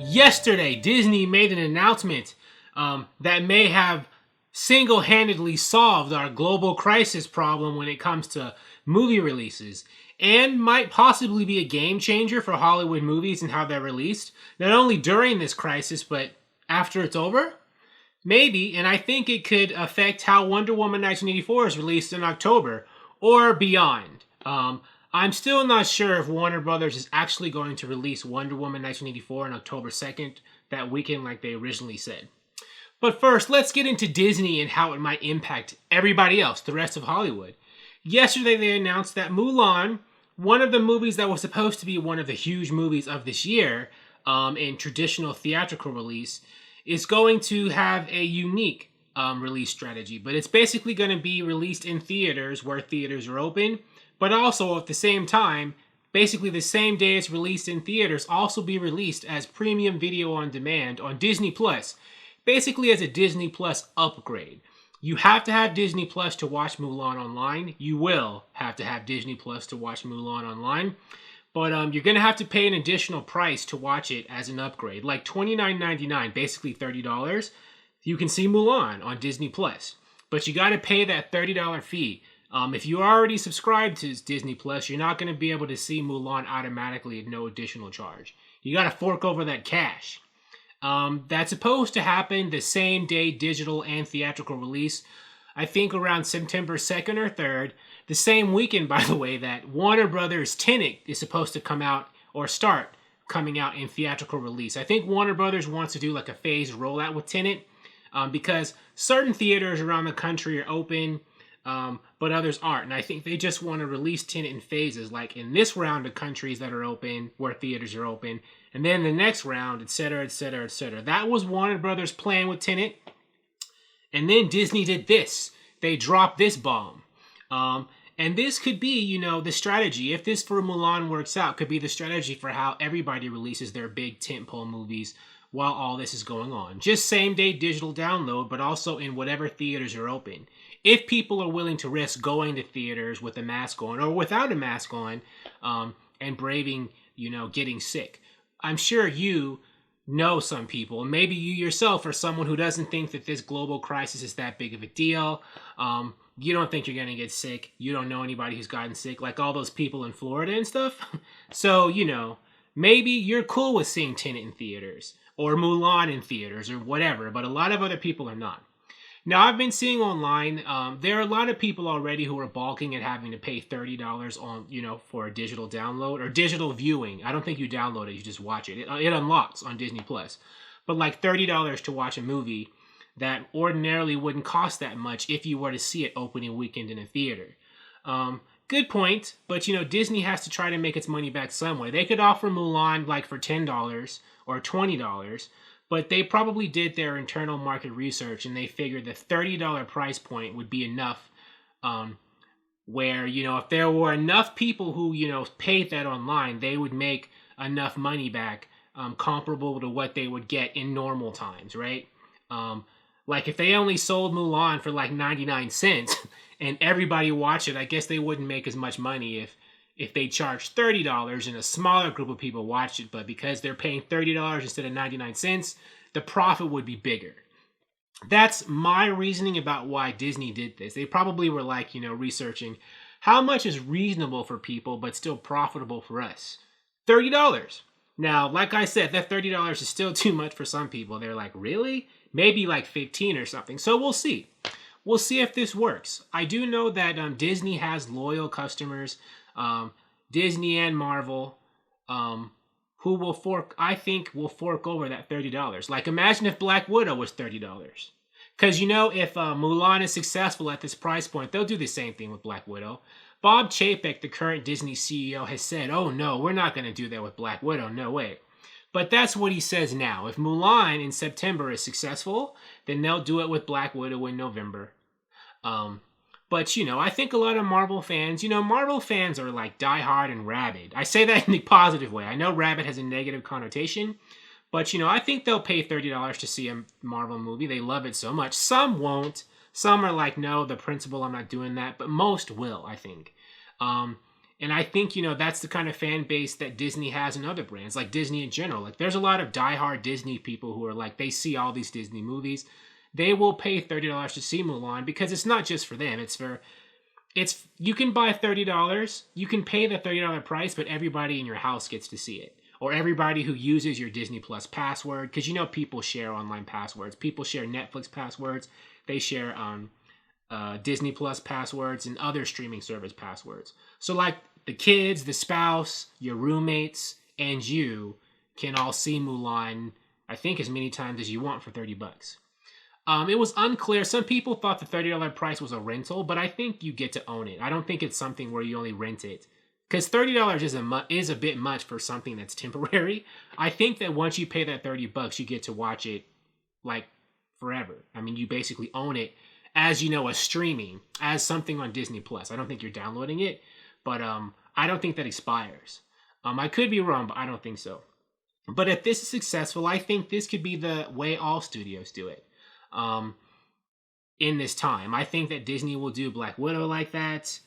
Yesterday, Disney made an announcement that may have single-handedly solved our global crisis problem when it comes to movie releases, and might possibly be a game changer for Hollywood movies and how they're released, not only during this crisis, but after it's over? Maybe, and I think it could affect how Wonder Woman 1984 is released in October, or beyond. I'm still not sure if Warner Brothers is actually going to release Wonder Woman 1984 on October 2nd, that weekend like they originally said. But first, let's get into Disney and how it might impact everybody else, the rest of Hollywood. Yesterday they announced that Mulan, one of the movies that was supposed to be one of the huge movies of this year in traditional theatrical release, is going to have a unique release strategy. But it's basically going to be released in theaters where theaters are open, but also at the same time, basically the same day it's released in theaters, also be released as premium video on demand on Disney Plus, basically as a Disney Plus upgrade. You have to have Disney Plus to watch Mulan online. You will have to have Disney Plus to watch Mulan online. But you're going to have to pay an additional price to watch it as an upgrade, like $29.99, basically $30. You can see Mulan on Disney Plus, but you got to pay that $30 fee. If you already subscribed to Disney Plus, you're not going to be able to see Mulan automatically at no additional charge. You got to fork over that cash. That's supposed to happen the same day digital and theatrical release. I think around September 2nd or 3rd. The same weekend, by the way, that Warner Brothers' Tenet is supposed to come out or start coming out in theatrical release. I think Warner Brothers wants to do like a phased rollout with Tenet because certain theaters around the country are open, but others aren't. And I think they just want to release Tenet in phases, like in this round of countries that are open, where theaters are open, and then the next round, etc., etc., etc. That was Warner Brothers' plan with Tenet. And then Disney did this. They dropped this bomb. And this could be, the strategy. If this for Mulan works out, could be the strategy for how everybody releases their big tentpole movies while all this is going on. Just same-day digital download, but also in whatever theaters are open. If people are willing to risk going to theaters with a mask on or without a mask on and braving, getting sick. I'm sure you know some people, and maybe you yourself are someone who doesn't think that this global crisis is that big of a deal. You don't think you're going to get sick. You don't know anybody who's gotten sick, like all those people in Florida and stuff. So, maybe you're cool with seeing Tenet in theaters or Mulan in theaters or whatever, but a lot of other people are not. Now, I've been seeing online, there are a lot of people already who are balking at having to pay $30 on, for a digital download or digital viewing. I don't think you download it, you just watch it. It unlocks on Disney Plus. But like $30 to watch a movie that ordinarily wouldn't cost that much if you were to see it opening weekend in a theater. Good point, but Disney has to try to make its money back some way. They could offer Mulan like for $10 or $20, but they probably did their internal market research and they figured the $30 price point would be enough where, if there were enough people who, paid that online, they would make enough money back comparable to what they would get in normal times, right? Like if they only sold Mulan for like 99 cents and everybody watched it, I guess they wouldn't make as much money if they charged $30 and a smaller group of people watched it. But because they're paying $30 instead of 99 cents, the profit would be bigger. That's my reasoning about why Disney did this. They probably were like, researching how much is reasonable for people but still profitable for us. $30. Now, like I said, that $30 is still too much for some people. They're like, really? Maybe like 15 or something. So we'll see. We'll see if this works. I do know that Disney has loyal customers, Disney and Marvel, who will fork over that $30. Like imagine if Black Widow was $30. Because if Mulan is successful at this price point, they'll do the same thing with Black Widow. Bob Chapek, the current Disney CEO, has said, oh no, we're not going to do that with Black Widow, no way. But that's what he says now. If Mulan in September is successful, then they'll do it with Black Widow in November. But, I think a lot of Marvel fans, Marvel fans are like diehard and rabid. I say that in a positive way. I know rabid has a negative connotation, but, I think they'll pay $30 to see a Marvel movie. They love it so much. Some won't. Some are like, no, the principle, I'm not doing that. But most will, I think. And I think, that's the kind of fan base that Disney has in other brands, like Disney in general. Like, there's a lot of diehard Disney people who are like, they see all these Disney movies. They will pay $30 to see Mulan because it's not just for them. You can buy $30. You can pay the $30 price, but everybody in your house gets to see it. Or everybody who uses your Disney Plus password, because people share online passwords. People share Netflix passwords. They share Disney Plus passwords and other streaming service passwords. So like the kids, the spouse, your roommates, and you can all see Mulan, I think, as many times as you want for $30. It was unclear. Some people thought the $30 price was a rental, but I think you get to own it. I don't think it's something where you only rent it. Because $30 is a bit much for something that's temporary. I think that once you pay that $30, you get to watch it like forever. I mean, you basically own it as a streaming, as something on Disney Plus. I don't think you're downloading it, but I don't think that expires. I could be wrong, but I don't think so. But if this is successful, I think this could be the way all studios do it. In this time, I think that Disney will do Black Widow like that.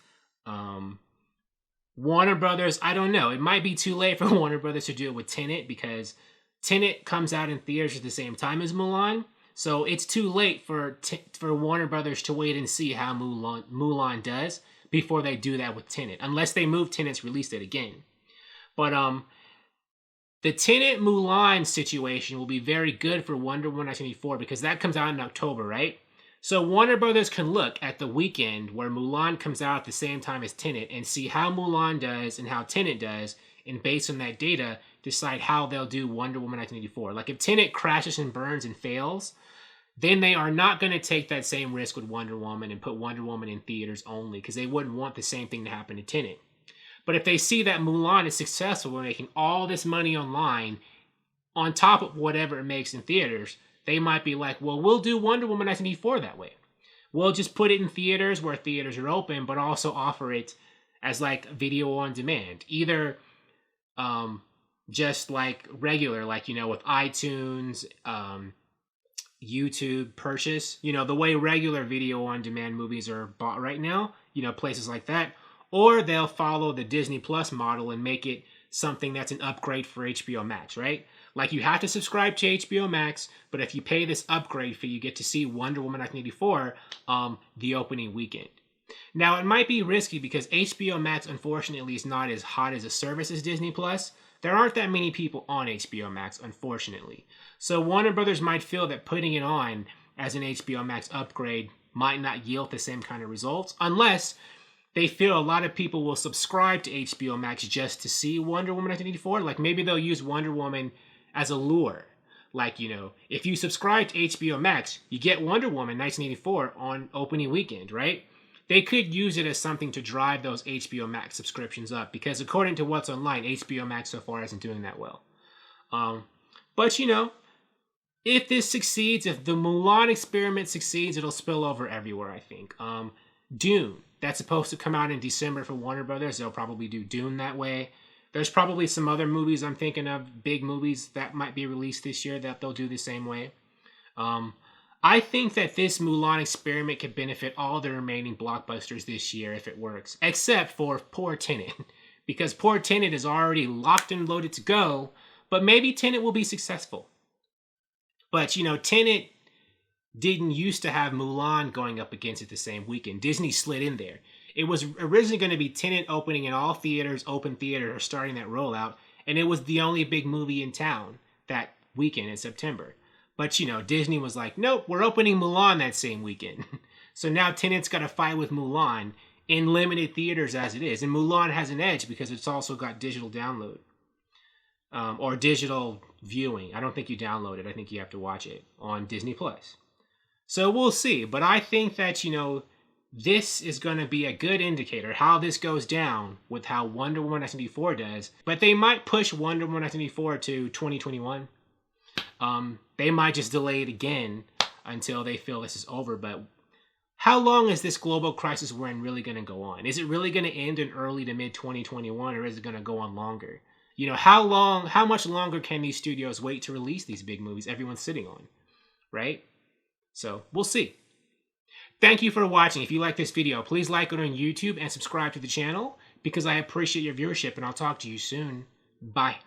Warner Brothers, I don't know. It might be too late for Warner Brothers to do it with Tenet because Tenet comes out in theaters at the same time as Mulan. So it's too late for Warner Brothers to wait and see how Mulan does before they do that with Tenet, unless they move Tenet's release date again. But the Tenet Mulan situation will be very good for Wonder Woman 1984 because that comes out in October, right? So Warner Brothers can look at the weekend where Mulan comes out at the same time as Tenet and see how Mulan does and how Tenet does, and based on that data, decide how they'll do Wonder Woman 1984. Like if Tenet crashes and burns and fails, then they are not going to take that same risk with Wonder Woman and put Wonder Woman in theaters only because they wouldn't want the same thing to happen to Tenet. But if they see that Mulan is successful, we're making all this money online on top of whatever it makes in theaters, they might be like, well, we'll do Wonder Woman 1984 that way. We'll just put it in theaters where theaters are open, but also offer it as like video on demand. Either just like regular, like, with iTunes, YouTube purchase, the way regular video on demand movies are bought right now, places like that. Or they'll follow the Disney Plus model and make it something that's an upgrade for HBO Max, right? Like you have to subscribe to HBO Max, but if you pay this upgrade fee, you get to see Wonder Woman 1984 the opening weekend. Now, it might be risky because HBO Max, unfortunately, is not as hot as a service as Disney Plus. There aren't that many people on HBO Max, unfortunately. So Warner Brothers might feel that putting it on as an HBO Max upgrade might not yield the same kind of results, unless they feel a lot of people will subscribe to HBO Max just to see Wonder Woman 1984. Like maybe they'll use Wonder Woman as a lure. Like, if you subscribe to HBO Max, you get Wonder Woman 1984 on opening weekend, right? They could use it as something to drive those HBO Max subscriptions up because according to what's online, HBO Max so far isn't doing that well. But, if this succeeds, if the Mulan experiment succeeds, it'll spill over everywhere, I think. Dune, that's supposed to come out in December for Warner Brothers. They'll probably do Dune that way. There's probably some other movies I'm thinking of, big movies that might be released this year that they'll do the same way. I think that this Mulan experiment could benefit all the remaining blockbusters this year if it works, except for poor Tenet, because poor Tenet is already locked and loaded to go, but maybe Tenet will be successful. But, Tenet didn't used to have Mulan going up against it the same weekend. Disney slid in there. It was originally going to be Tenet opening in all theaters, open theater, or starting that rollout, and it was the only big movie in town that weekend in September. But, Disney was like, nope, we're opening Mulan that same weekend. So now Tenet's got to fight with Mulan in limited theaters as it is. And Mulan has an edge because it's also got digital download. Or digital viewing. I don't think you download it. I think you have to watch it on Disney Plus. So we'll see. But I think that, this is going to be a good indicator how this goes down with how Wonder Woman 1984 does. But they might push Wonder Woman 1984 to 2021. They might just delay it again until they feel this is over. But how long is this global crisis we're in really going to go on? Is it really going to end in early to mid 2021, or is it going to go on longer? How much longer can these studios wait to release these big movies everyone's sitting on, right? So we'll see. Thank you for watching. If you like this video, please like it on YouTube and subscribe to the channel. because I appreciate your viewership, and I'll talk to you soon. Bye.